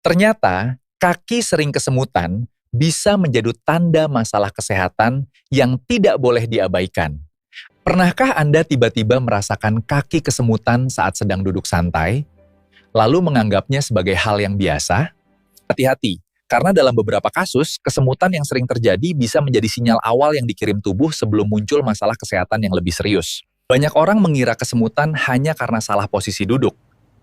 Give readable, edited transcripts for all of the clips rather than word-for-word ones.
Ternyata, kaki sering kesemutan bisa menjadi tanda masalah kesehatan yang tidak boleh diabaikan. Pernahkah Anda tiba-tiba merasakan kaki kesemutan saat sedang duduk santai, lalu menganggapnya sebagai hal yang biasa? Hati-hati, karena dalam beberapa kasus, kesemutan yang sering terjadi bisa menjadi sinyal awal yang dikirim tubuh sebelum muncul masalah kesehatan yang lebih serius. Banyak orang mengira kesemutan hanya karena salah posisi duduk.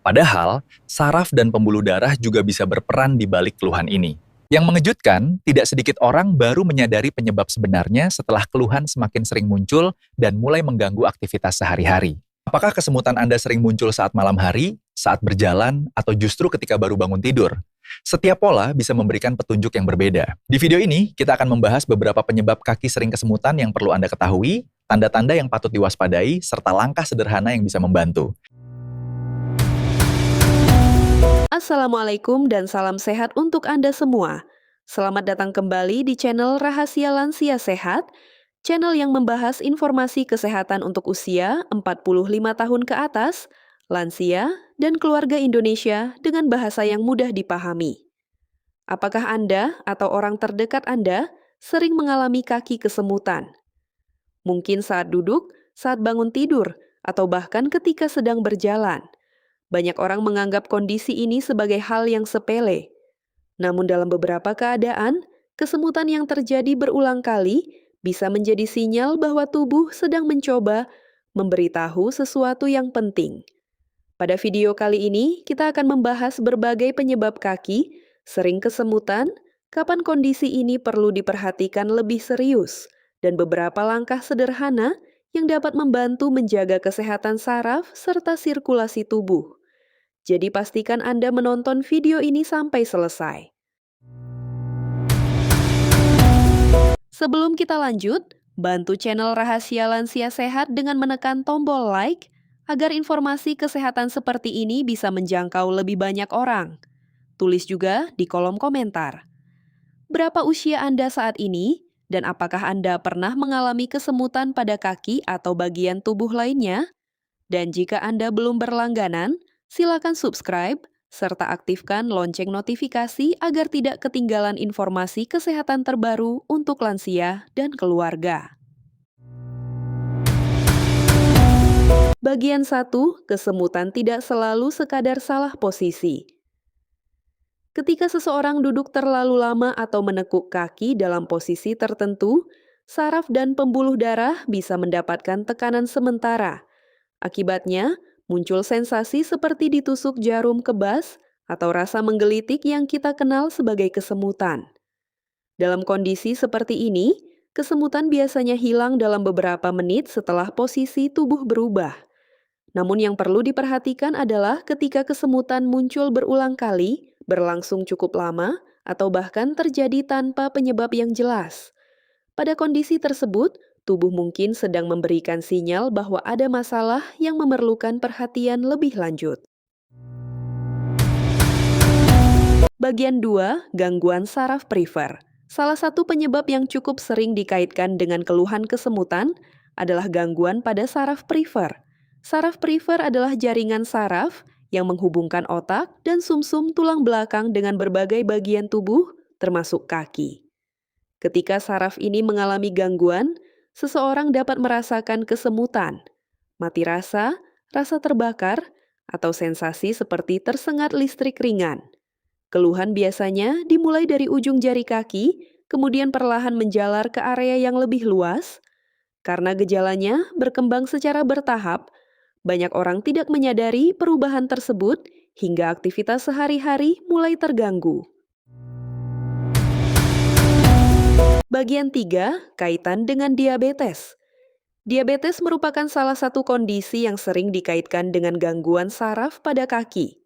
Padahal, saraf dan pembuluh darah juga bisa berperan di balik keluhan ini. Yang mengejutkan, tidak sedikit orang baru menyadari penyebab sebenarnya setelah keluhan semakin sering muncul dan mulai mengganggu aktivitas sehari-hari. Apakah kesemutan Anda sering muncul saat malam hari, saat berjalan, atau justru ketika baru bangun tidur? Setiap pola bisa memberikan petunjuk yang berbeda. Di video ini, kita akan membahas beberapa penyebab kaki sering kesemutan yang perlu Anda ketahui, tanda-tanda yang patut diwaspadai, serta langkah sederhana yang bisa membantu. Assalamualaikum dan salam sehat untuk Anda semua. Selamat datang kembali di channel Rahasia Lansia Sehat, channel yang membahas informasi kesehatan untuk usia 45 tahun ke atas, lansia, dan keluarga Indonesia dengan bahasa yang mudah dipahami. Apakah Anda atau orang terdekat Anda sering mengalami kaki kesemutan? Mungkin saat duduk, saat bangun tidur, atau bahkan ketika sedang berjalan. Banyak orang menganggap kondisi ini sebagai hal yang sepele. Namun dalam beberapa keadaan, kesemutan yang terjadi berulang kali bisa menjadi sinyal bahwa tubuh sedang mencoba memberitahu sesuatu yang penting. Pada video kali ini, kita akan membahas berbagai penyebab kaki, sering kesemutan, kapan kondisi ini perlu diperhatikan lebih serius, dan beberapa langkah sederhana yang dapat membantu menjaga kesehatan saraf serta sirkulasi tubuh. Jadi pastikan Anda menonton video ini sampai selesai. Sebelum kita lanjut, bantu channel Rahasia Lansia Sehat dengan menekan tombol like agar informasi kesehatan seperti ini bisa menjangkau lebih banyak orang. Tulis juga di kolom komentar. Berapa usia Anda saat ini? Dan apakah Anda pernah mengalami kesemutan pada kaki atau bagian tubuh lainnya? Dan jika Anda belum berlangganan, silakan subscribe, serta aktifkan lonceng notifikasi agar tidak ketinggalan informasi kesehatan terbaru untuk lansia dan keluarga. Bagian 1, kesemutan tidak selalu sekadar salah posisi. Ketika seseorang duduk terlalu lama atau menekuk kaki dalam posisi tertentu, saraf dan pembuluh darah bisa mendapatkan tekanan sementara. Akibatnya, muncul sensasi seperti ditusuk jarum kebas atau rasa menggelitik yang kita kenal sebagai kesemutan. Dalam kondisi seperti ini, kesemutan biasanya hilang dalam beberapa menit setelah posisi tubuh berubah. Namun yang perlu diperhatikan adalah ketika kesemutan muncul berulang kali, berlangsung cukup lama, atau bahkan terjadi tanpa penyebab yang jelas. Pada kondisi tersebut, tubuh mungkin sedang memberikan sinyal bahwa ada masalah yang memerlukan perhatian lebih lanjut. Bagian 2, gangguan saraf prifer. Salah satu penyebab yang cukup sering dikaitkan dengan keluhan kesemutan adalah gangguan pada saraf prifer. Saraf prifer adalah jaringan saraf yang menghubungkan otak dan sumsum tulang belakang dengan berbagai bagian tubuh, termasuk kaki. Ketika saraf ini mengalami gangguan, seseorang dapat merasakan kesemutan, mati rasa, rasa terbakar, atau sensasi seperti tersengat listrik ringan. Keluhan biasanya dimulai dari ujung jari kaki, kemudian perlahan menjalar ke area yang lebih luas. Karena gejalanya berkembang secara bertahap, banyak orang tidak menyadari perubahan tersebut hingga aktivitas sehari-hari mulai terganggu. Bagian 3, kaitan dengan diabetes. Diabetes merupakan salah satu kondisi yang sering dikaitkan dengan gangguan saraf pada kaki.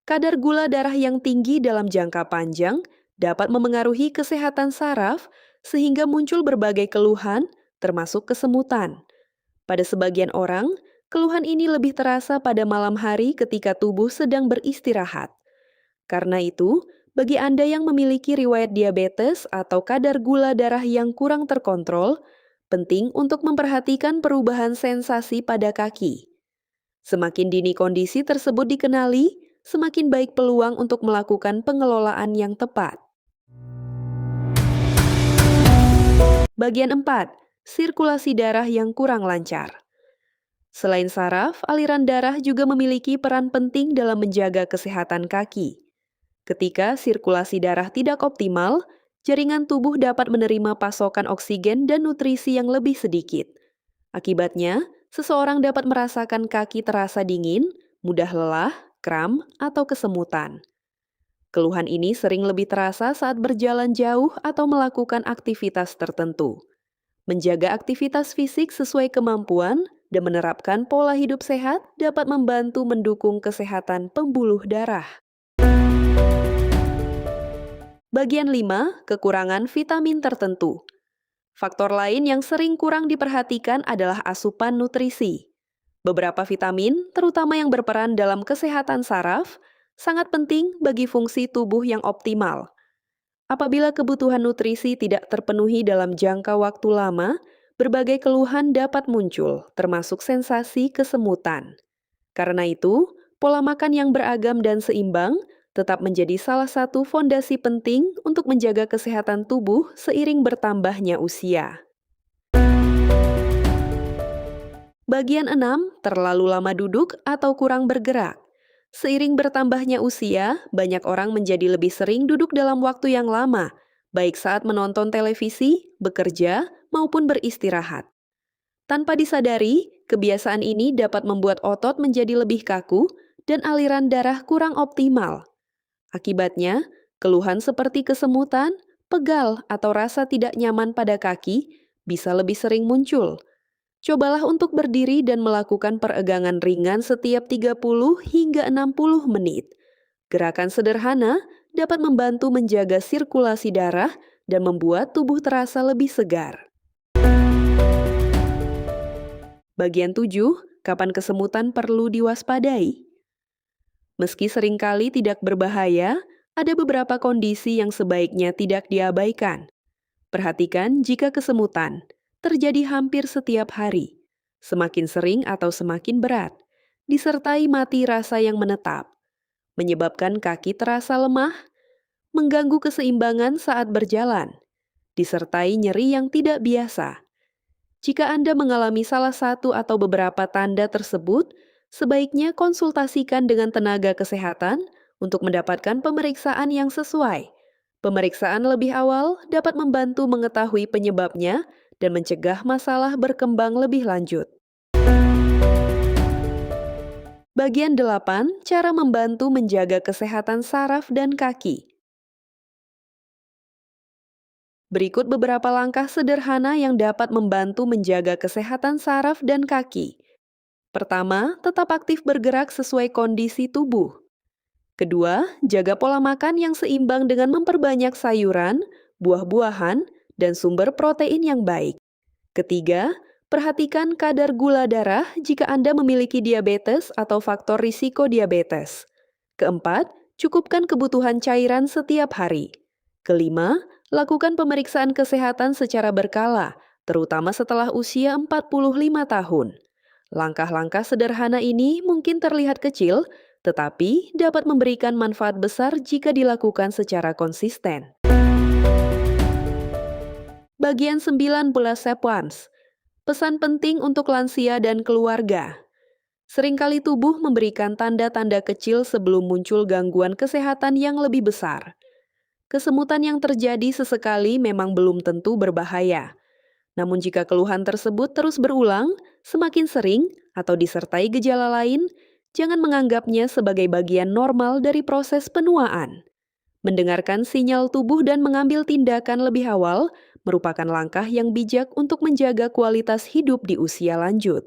Kadar gula darah yang tinggi dalam jangka panjang dapat memengaruhi kesehatan saraf sehingga muncul berbagai keluhan, termasuk kesemutan. Pada sebagian orang, keluhan ini lebih terasa pada malam hari ketika tubuh sedang beristirahat. Karena itu, bagi Anda yang memiliki riwayat diabetes atau kadar gula darah yang kurang terkontrol, penting untuk memperhatikan perubahan sensasi pada kaki. Semakin dini kondisi tersebut dikenali, semakin baik peluang untuk melakukan pengelolaan yang tepat. Bagian 4. Sirkulasi darah yang kurang lancar. Selain saraf, aliran darah juga memiliki peran penting dalam menjaga kesehatan kaki. Ketika sirkulasi darah tidak optimal, jaringan tubuh dapat menerima pasokan oksigen dan nutrisi yang lebih sedikit. Akibatnya, seseorang dapat merasakan kaki terasa dingin, mudah lelah, kram, atau kesemutan. Keluhan ini sering lebih terasa saat berjalan jauh atau melakukan aktivitas tertentu. Menjaga aktivitas fisik sesuai kemampuan dan menerapkan pola hidup sehat dapat membantu mendukung kesehatan pembuluh darah. Bagian 5. Kekurangan vitamin tertentu. Faktor lain yang sering kurang diperhatikan adalah asupan nutrisi. Beberapa vitamin, terutama yang berperan dalam kesehatan saraf, sangat penting bagi fungsi tubuh yang optimal. Apabila kebutuhan nutrisi tidak terpenuhi dalam jangka waktu lama, berbagai keluhan dapat muncul, termasuk sensasi kesemutan. Karena itu, pola makan yang beragam dan seimbang tetap menjadi salah satu fondasi penting untuk menjaga kesehatan tubuh seiring bertambahnya usia. Bagian 6. Terlalu lama duduk atau kurang bergerak. Seiring bertambahnya usia, banyak orang menjadi lebih sering duduk dalam waktu yang lama, baik saat menonton televisi, bekerja, maupun beristirahat. Tanpa disadari, kebiasaan ini dapat membuat otot menjadi lebih kaku dan aliran darah kurang optimal. Akibatnya, keluhan seperti kesemutan, pegal, atau rasa tidak nyaman pada kaki bisa lebih sering muncul. Cobalah untuk berdiri dan melakukan peregangan ringan setiap 30 hingga 60 menit. Gerakan sederhana dapat membantu menjaga sirkulasi darah dan membuat tubuh terasa lebih segar. Bagian 7. Kapan kesemutan perlu diwaspadai? Meski seringkali tidak berbahaya, ada beberapa kondisi yang sebaiknya tidak diabaikan. Perhatikan jika kesemutan terjadi hampir setiap hari, semakin sering atau semakin berat, disertai mati rasa yang menetap, menyebabkan kaki terasa lemah, mengganggu keseimbangan saat berjalan, disertai nyeri yang tidak biasa. Jika Anda mengalami salah satu atau beberapa tanda tersebut, sebaiknya konsultasikan dengan tenaga kesehatan untuk mendapatkan pemeriksaan yang sesuai. Pemeriksaan lebih awal dapat membantu mengetahui penyebabnya dan mencegah masalah berkembang lebih lanjut. Bagian 8. Cara membantu menjaga kesehatan saraf dan kaki. Berikut beberapa langkah sederhana yang dapat membantu menjaga kesehatan saraf dan kaki. Pertama, tetap aktif bergerak sesuai kondisi tubuh. Kedua, jaga pola makan yang seimbang dengan memperbanyak sayuran, buah-buahan, dan sumber protein yang baik. Ketiga, perhatikan kadar gula darah jika Anda memiliki diabetes atau faktor risiko diabetes. Keempat, cukupkan kebutuhan cairan setiap hari. Kelima, lakukan pemeriksaan kesehatan secara berkala, terutama setelah usia 45 tahun. Langkah-langkah sederhana ini mungkin terlihat kecil, tetapi dapat memberikan manfaat besar jika dilakukan secara konsisten. Bagian 9 step once. Pesan penting untuk lansia dan keluarga. Seringkali tubuh memberikan tanda-tanda kecil sebelum muncul gangguan kesehatan yang lebih besar. Kesemutan yang terjadi sesekali memang belum tentu berbahaya. Namun jika keluhan tersebut terus berulang, semakin sering, atau disertai gejala lain, jangan menganggapnya sebagai bagian normal dari proses penuaan. Mendengarkan sinyal tubuh dan mengambil tindakan lebih awal merupakan langkah yang bijak untuk menjaga kualitas hidup di usia lanjut.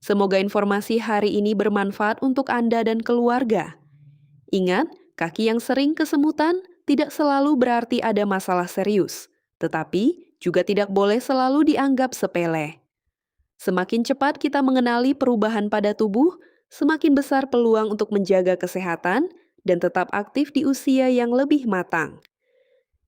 Semoga informasi hari ini bermanfaat untuk Anda dan keluarga. Ingat, kaki yang sering kesemutan tidak selalu berarti ada masalah serius, tetapi juga tidak boleh selalu dianggap sepele. Semakin cepat kita mengenali perubahan pada tubuh, semakin besar peluang untuk menjaga kesehatan dan tetap aktif di usia yang lebih matang.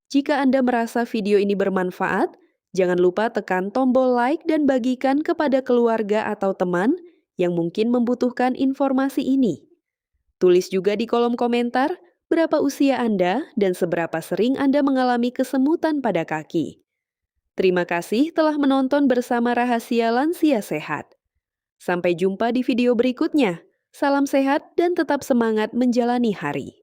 Jika Anda merasa video ini bermanfaat, jangan lupa tekan tombol like dan bagikan kepada keluarga atau teman yang mungkin membutuhkan informasi ini. Tulis juga di kolom komentar berapa usia Anda dan seberapa sering Anda mengalami kesemutan pada kaki. Terima kasih telah menonton bersama Rahasia Lansia Sehat. Sampai jumpa di video berikutnya. Salam sehat dan tetap semangat menjalani hari.